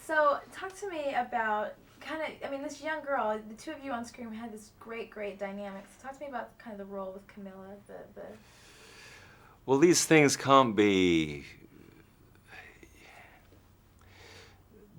So talk to me about this young girl, the two of you on screen had this great dynamic. So talk to me about kind of the role with Camilla, the Well, these things can't be.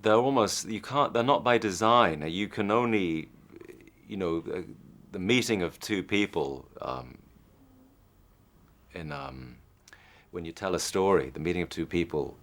They're almost, you can't. They're not by design. You can only, the meeting of two people when you tell a story. The meeting of two people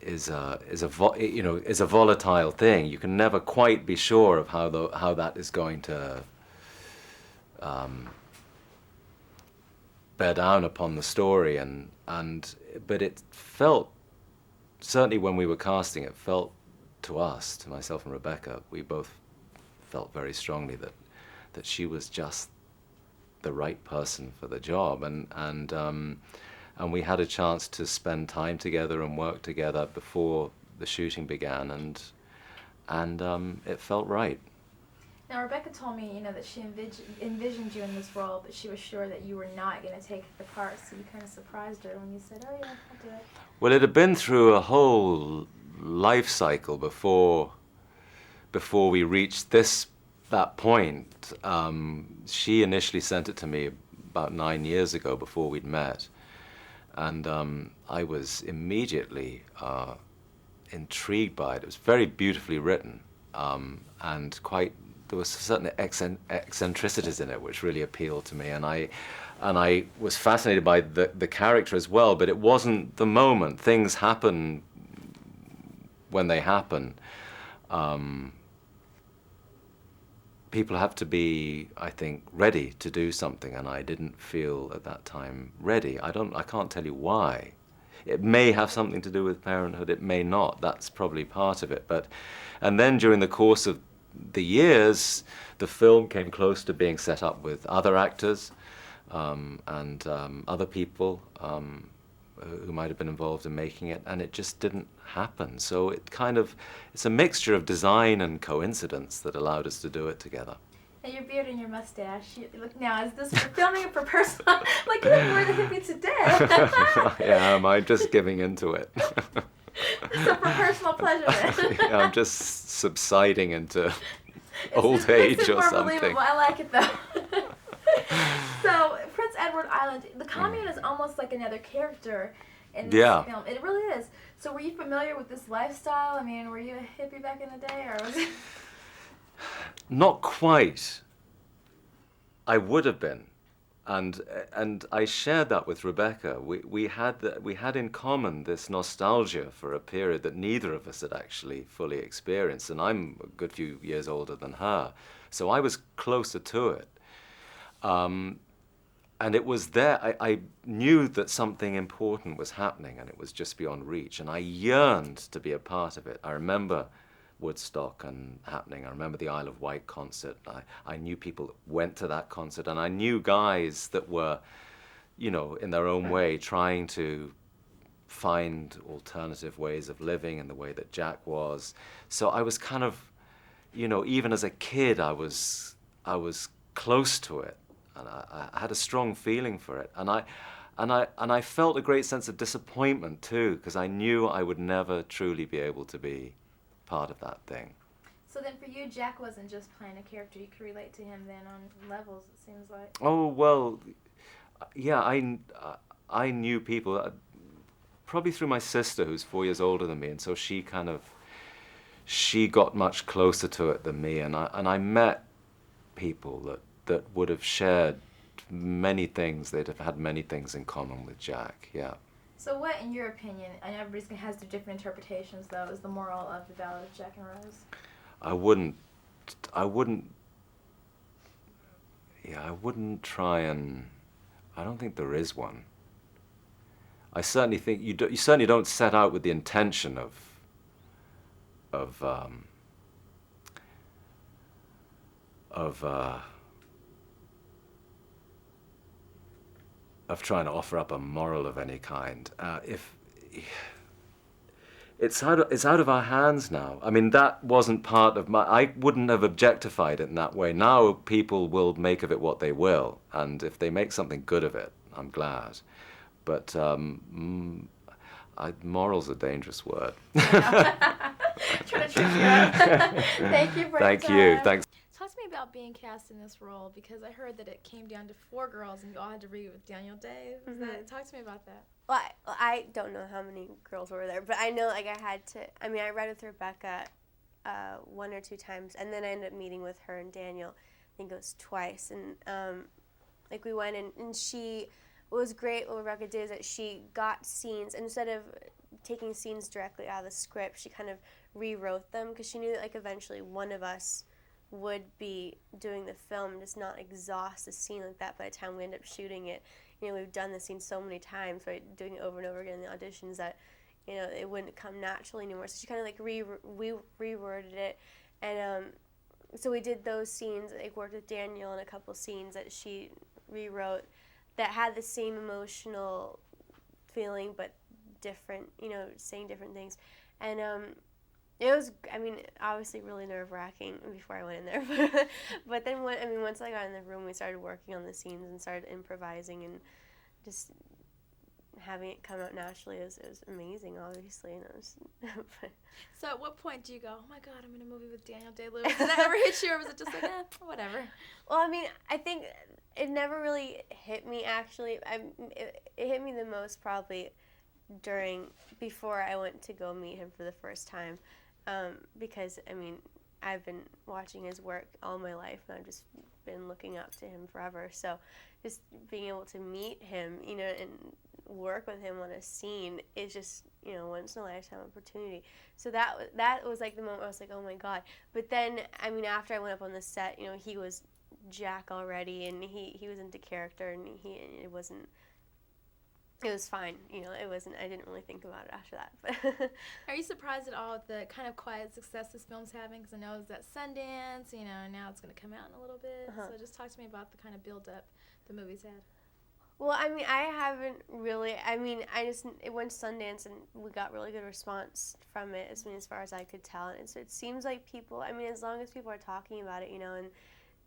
is a volatile thing. You can never quite be sure of how that is going to bear down upon the story, but it felt, certainly when we were casting, it felt to us, to myself and Rebecca, we both felt very strongly that she was just the right person for the job, and we had a chance to spend time together and work together before the shooting began, and it felt right. Now, Rebecca told me, that she envisioned you in this role, but she was sure that you were not going to take the part, so you kind of surprised her when you said, "Oh yeah, I'll do it." Well, it had been through a whole life cycle before we reached that point. She initially sent it to me about 9 years ago, before we'd met, and I was immediately intrigued by it. It was very beautifully written, and there was certain eccentricities in it which really appealed to me, and I was fascinated by the character as well. But it wasn't the moment. Things happen when they happen. People have to be, I think, ready to do something, and I didn't feel at that time ready. I can't tell you why. It may have something to do with parenthood, it may not. That's probably part of it. And then during the course of the years, the film came close to being set up with other actors and other people who might have been involved in making it, and it just didn't happen. So it's a mixture of design and coincidence that allowed us to do it together. And your beard and your mustache. Look now, is this for filming or for personal? Like, you look more the hippie today. Yeah, I'm just giving into it. So for personal pleasure then. Yeah, I'm just subsiding into old age or something. Believable. I like it though. So Prince Edward Island, the commune is almost like another character in this film. It really is. So were you familiar with this lifestyle? I mean, were you a hippie back in the day, or was it? Not quite. I would have been, and I shared that with Rebecca. We had in common this nostalgia for a period that neither of us had actually fully experienced, and I'm a good few years older than her, so I was closer to it. And it was there. I knew that something important was happening, and it was just beyond reach, and I yearned to be a part of it. I remember Woodstock happening. I remember the Isle of Wight concert. I knew people that went to that concert, and I knew guys that were, in their own way, trying to find alternative ways of living in the way that Jack was. So I was kind of, even as a kid, I was close to it, and I had a strong feeling for it, and I felt a great sense of disappointment too, because I knew I would never truly be able to be part of that thing. So then for you, Jack wasn't just playing a character. You could relate to him then on levels, it seems like. Oh, well, yeah, I knew people, probably through my sister, who's 4 years older than me, and so she got much closer to it than me, and I met people that would have shared many things. They'd have had many things in common with Jack, yeah. So what, in your opinion, and everybody has their different interpretations, though, is the moral of the Ballad of Jack and Rose? I wouldn't try and, I don't think there is one. I certainly think you certainly don't set out with the intention of trying to offer up a moral of any kind. If it's out of our hands now. I mean, that wasn't part of I wouldn't have objectified it in that way. Now people will make of it what they will, and if they make something good of it, I'm glad. But moral's a dangerous word. Trying Thank you for Thank your you. time. Thanks. Talk to me about being cast in this role, because I heard that it came down to 4 girls and you all had to read with Daniel Day. Talk to me about that. Well, I don't know how many girls were there, but I know like I had to. I mean, I read with Rebecca 1 or 2 times, and then I ended up meeting with her and Daniel. I think it was twice, and like we went and she. What was great what Rebecca did is that she got scenes, instead of taking scenes directly out of the script, she kind of rewrote them, because she knew that like eventually one of us would be doing the film, just not exhaust the scene like that by the time we end up shooting it. You know, we've done the scene so many times, right, doing it over and over again in the auditions, that, you know, it wouldn't come naturally anymore. So she kind of like reworded it, and so we did those scenes. I worked with Daniel in a couple scenes that she rewrote that had the same emotional feeling but different, you know, saying different things. And it was, I mean, obviously really nerve-wracking before I went in there. But then, once I got in the room, we started working on the scenes and started improvising, and just having it come out naturally is amazing, obviously. And So at what point do you go, oh my God, I'm in a movie with Daniel Day-Lewis? Did that ever hit you, or was it just like, whatever? Well, I mean, I think it never really hit me, actually. It hit me the most probably before I went to go meet him for the first time. Because, I mean, I've been watching his work all my life, and I've just been looking up to him forever. So just being able to meet him, you know, and work with him on a scene is just, you know, once in a lifetime opportunity. So that was like the moment where I was like, oh my God. But then, I mean, after I went up on the set, you know, he was Jack already, and he was into character, and it was fine, you know. I didn't really think about it after that. But Are you surprised at all at the kind of quiet success this film's having? Because I know it's at Sundance, you know, and now it's going to come out in a little bit. So just talk to me about the kind of build-up the movie's had. Well, I mean, I haven't really. I mean, it went to Sundance, and we got really good response from it. As far as I could tell, and so it seems like people. I mean, as long as people are talking about it, you know, and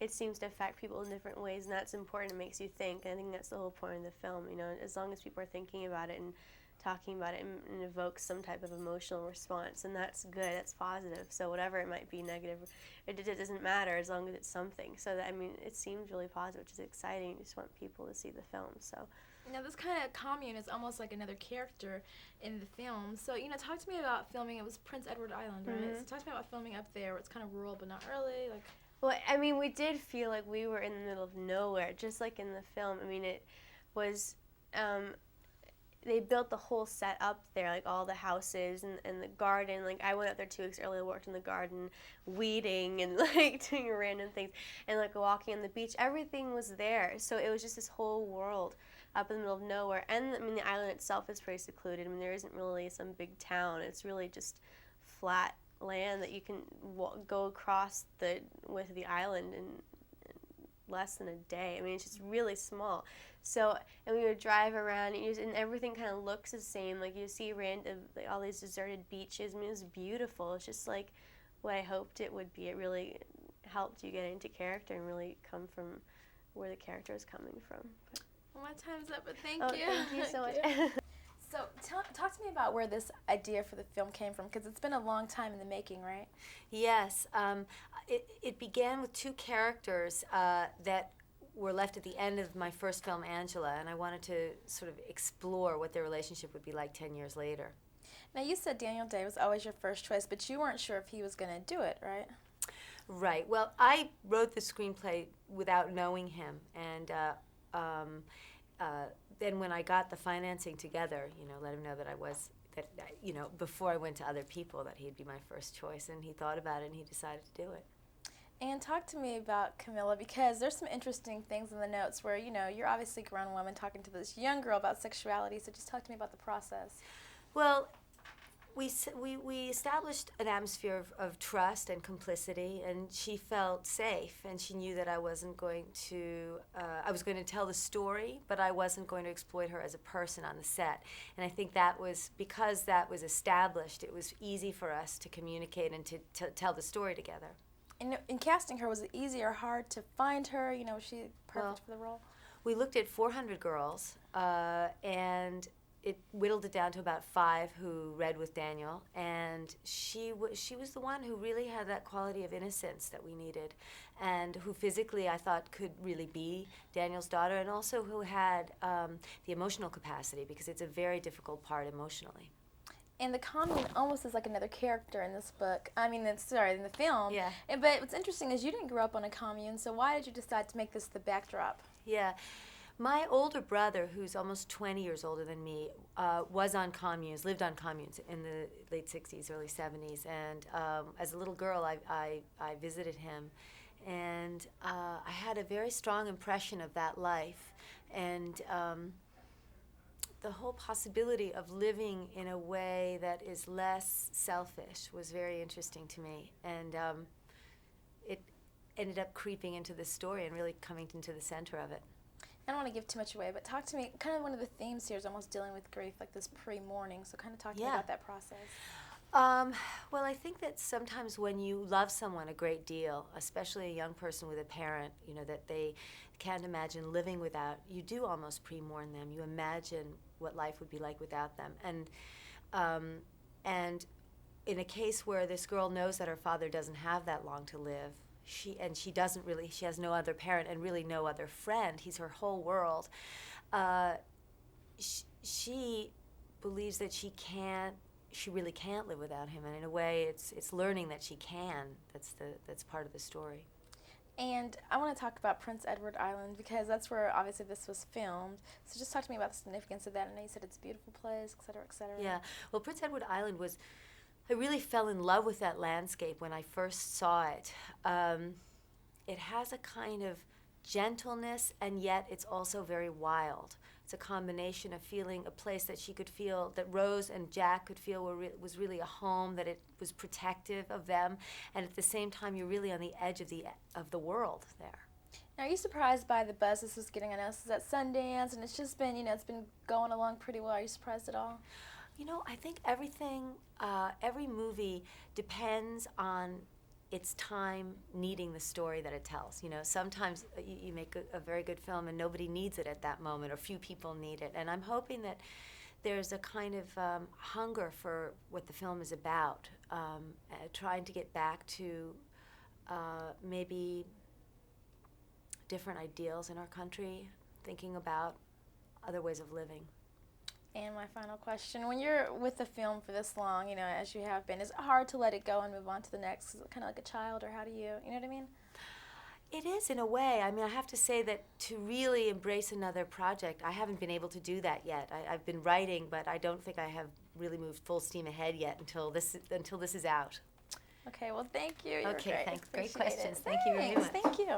it seems to affect people in different ways, and that's important. It makes you think. And I think that's the whole point of the film. You know, as long as people are thinking about it and talking about it, and evokes some type of emotional response, and that's good. That's positive. So whatever it might be negative, it doesn't matter as long as it's something. So that, I mean, it seems really positive, which is exciting. You just want people to see the film. So. Now, this kind of commune is almost like another character in the film. So, you know, talk to me about filming. It was Prince Edward Island, right? Mm-hmm. So talk to me about filming up there, where it's kind of rural but not really, like. Well, I mean, we did feel like we were in the middle of nowhere, just like in the film. I mean, it was, they built the whole set up there, like all the houses and the garden. Like, I went up there 2 weeks earlier, worked in the garden, weeding and like doing random things, and like walking on the beach. Everything was there. So it was just this whole world up in the middle of nowhere. And I mean, the island itself is pretty secluded. I mean, there isn't really some big town. It's really just flat land that you can go across with the island in less than a day. I mean, it's just really small. So, and we would drive around, and everything kind of looks the same. Like, you see random, like, all these deserted beaches. I mean, it was beautiful. It's just like what I hoped it would be. It really helped you get into character and really come from where the character is coming from. Well, my time's up, but thank you. Thank you so much. So talk to me about where this idea for the film came from, because it's been a long time in the making, right? Yes. It began with 2 characters that were left at the end of my first film, Angela, and I wanted to sort of explore what their relationship would be like 10 years later. Now, you said Daniel Day was always your first choice, but you weren't sure if he was going to do it, right? Right. Well, I wrote the screenplay without knowing him, and then when I got the financing together, you know, let him know that before I went to other people, that he'd be my first choice, and he thought about it and he decided to do it. And talk to me about Camilla, because there's some interesting things in the notes where, you know, you're obviously a grown woman talking to this young girl about sexuality, so just talk to me about the process. Well, we established an atmosphere of trust and complicity, and she felt safe, and she knew that I was going to tell the story, but I wasn't going to exploit her as a person on the set. And I think because that was established, it was easy for us to communicate and to tell the story together. And in casting her, was it easy or hard to find her? You know, was she perfect for the role? We looked at 400 girls, and it whittled it down to about 5 who read with Daniel, and she was the one who really had that quality of innocence that we needed, and who physically I thought could really be Daniel's daughter, and also who had the emotional capacity, because it's a very difficult part emotionally. And the commune almost is like another character in this book. I mean, in the film. Yeah. But what's interesting is you didn't grow up on a commune, so why did you decide to make this the backdrop? Yeah. My older brother, who's almost 20 years older than me, was on communes, lived on communes in the late 60s, early 70s. And as a little girl, I visited him. And I had a very strong impression of that life. And the whole possibility of living in a way that is less selfish was very interesting to me. And it ended up creeping into the story and really coming into the center of it. I don't want to give too much away, but talk to me, kind of one of the themes here is almost dealing with grief, like this pre-mourning, so kind of talk to me about that process. Well, I think that sometimes when you love someone a great deal, especially a young person with a parent, you know, that they can't imagine living without, you do almost pre-mourn them. You imagine what life would be like without them. And in a case where this girl knows that her father doesn't have that long to live, she has no other parent and really no other friend. He's her whole world. She believes that she really can't live without him, and in a way, it's learning that she can. That's part of the story. And I want to talk about Prince Edward Island, because that's where obviously this was filmed. So just talk to me about the significance of that. I know you said it's a beautiful place, et cetera, et cetera. Yeah. Well, Prince Edward Island I really fell in love with that landscape when I first saw it. It has a kind of gentleness, and yet it's also very wild. It's a combination of feeling a place that she could feel, that Rose and Jack could feel was really a home, that it was protective of them, and at the same time you're really on the edge of the world there. Now, are you surprised by the buzz this was getting? I know this is at Sundance, and it's just been, it's been going along pretty well. Are you surprised at all? I think every movie depends on its time needing the story that it tells. Sometimes you make a very good film and nobody needs it at that moment, or few people need it. And I'm hoping that there's a kind of hunger for what the film is about, trying to get back to maybe different ideals in our country, thinking about other ways of living. And my final question, when you're with the film for this long, as you have been, is it hard to let it go and move on to the next? Is it kind of like a child, or how do you know what I mean? It is, in a way. I have to say that to really embrace another project, I haven't been able to do that yet. I've been writing, but I don't think I have really moved full steam ahead yet until this is out. Okay, well, thank you. Okay, thanks. Great Appreciate questions. it. Thank you very much. Thank you.